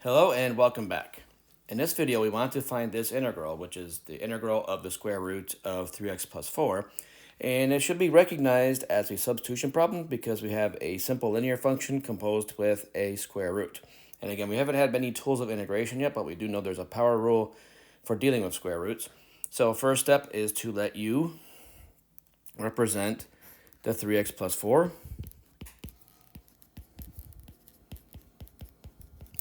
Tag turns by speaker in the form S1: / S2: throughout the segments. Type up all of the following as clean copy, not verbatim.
S1: Hello and welcome back. In this video, we want to find this integral, which is the integral of the square root of 3x plus 4. And it should be recognized as a substitution problem because we have a simple linear function composed with a square root. And again, we haven't had many tools of integration yet, but we do know there's a power rule for dealing with square roots. So first step is to let u represent the 3x plus 4.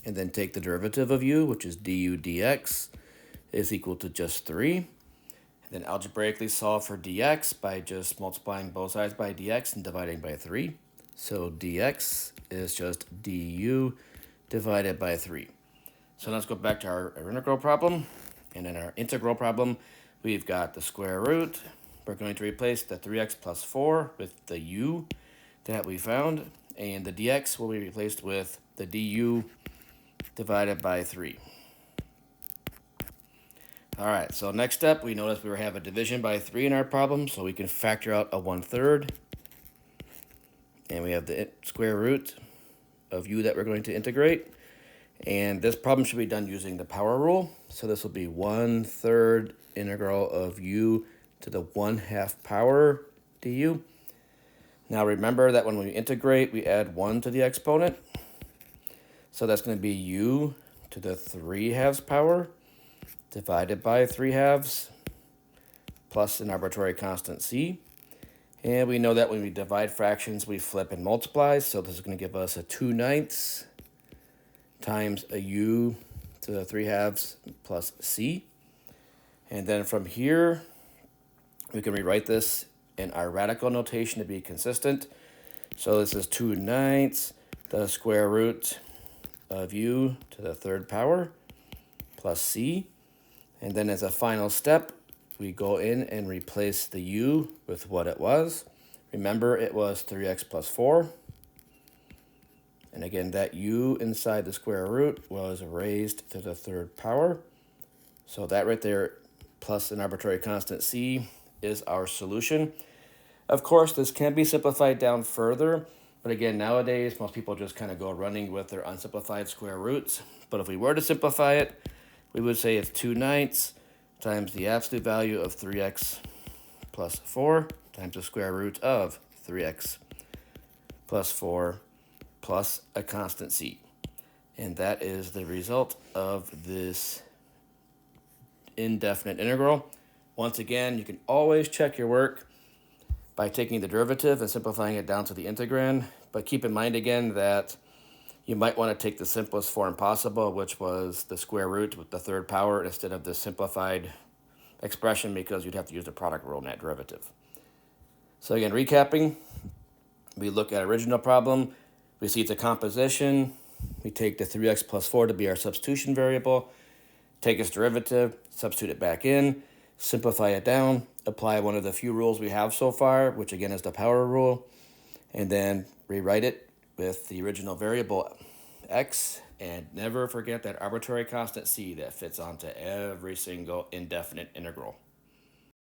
S1: And then take the derivative of u, which is du dx, is equal to just 3. And then algebraically solve for dx by just multiplying both sides by dx and dividing by 3. So dx is just du divided by 3. So let's go back to our integral problem. And in our integral problem, we've got the square root. We're going to replace the 3x plus 4 with the u that we found. And the dx will be replaced with the du divided by 3. All right, so next step, we notice we have a division by 3 in our problem, so we can factor out a 1/3. And we have the square root of u that we're going to integrate. And this problem should be done using the power rule. So this will be 1/3 integral of u to the 1/2 power du. Now remember that when we integrate, we add 1 to the exponent. So that's going to be u to the 3/2 power divided by 3/2 plus an arbitrary constant c. And we know that when we divide fractions, we flip and multiply. So this is going to give us a 2/9 times a u to the 3/2 plus c. And then from here, we can rewrite this in our radical notation to be consistent. So this is 2/9 the square root of u to the 3rd power plus c. And then as a final step, we go in and replace the u with what it was. Remember, it was 3x plus 4. And again, that u inside the square root was raised to the 3rd power. So that right there, plus an arbitrary constant c, is our solution. Of course, this can be simplified down further. But again, nowadays, most people just kind of go running with their unsimplified square roots. But if we were to simplify it, we would say it's 2/9 times the absolute value of 3x plus 4 times the square root of 3x plus 4 plus a constant c. And that is the result of this indefinite integral. Once again, you can always check your work by taking the derivative and simplifying it down to the integrand. But keep in mind again that you might want to take the simplest form possible, which was the square root with the 3rd power instead of the simplified expression, because you'd have to use the product rule in that derivative. So again, recapping, we look at original problem, we see it's a composition, we take the 3x plus 4 to be our substitution variable, take its derivative, substitute it back in, simplify it down, apply one of the few rules we have so far, which again is the power rule, and then rewrite it with the original variable x, and never forget that arbitrary constant c that fits onto every single indefinite integral.